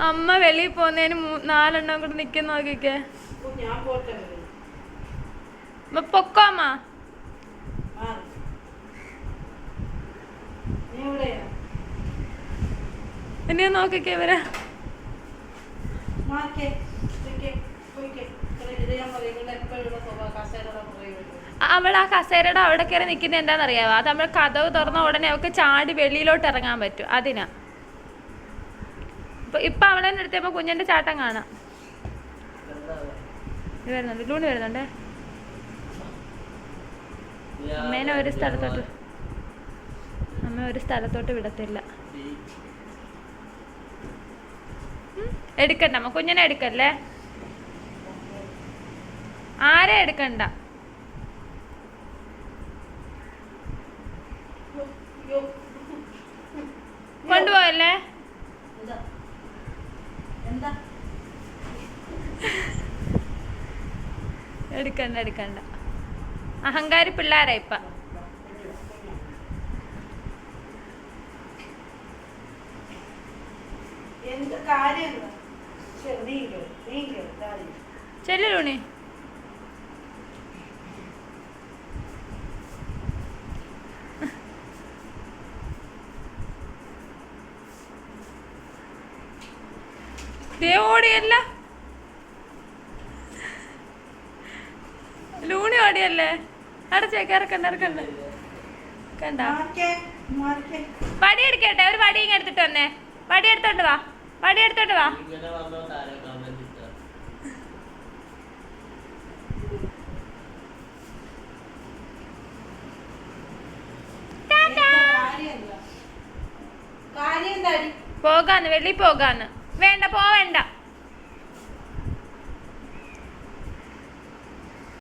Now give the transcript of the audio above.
അമ്മ വെളിയിൽ പോകുന്നതിന് 4 എണ്ണം കൂടെ നിക്കുന്ന നോക്കിക്കേ. പൊക്കോ അമ്മ. ഇനി നോക്കിക്കേ ഇവരെ. അവൾ ആ കസേരയുടെ അവിടെ കയറി നിൽക്കുന്നത് എന്താണെന്നറിയാവോ? അത് നമ്മൾ കതവ് തുറന്ന ഉടനെ അവൾക്ക് ചാടി വെളിയിലോട്ട് ഇറങ്ങാൻ പറ്റും. അതിനാ ഇപ്പൊ അവളെ നിർത്തിയപ്പോ കുഞ്ഞിന്റെ ചാട്ടം കാണാം. വരുന്നുണ്ട്, ലൂണി വരുന്നുണ്ടേ. അമ്മേനെ ഒരു സ്ഥലത്തോട്ട് വിടത്തില്ല. എടുക്കണ്ട അമ്മ, കുഞ്ഞിനെ എടുക്കല്ലേ. ആരെ എടുക്കണ്ട. കൊണ്ടുപോയല്ലേ. എടുക്കണ്ട. അഹങ്കാരി പിള്ളേരാ ഇപ്പ. ചെല്ലൂണി. ഓടിയല്ല ലൂണി ഓടിയല്ലേ. ഇറക്കണ്ട കണ്ട. വടി എടുക്കട്ടെ, ഒരു വടി ഇങ്ങനെ എടുത്തിട്ട് വന്നേ. വടി എടുത്തോണ്ട് വാ. പോകാന്ന്, വെള്ളി പോകാന്ന്. വേണ്ട, പോവണ്ട.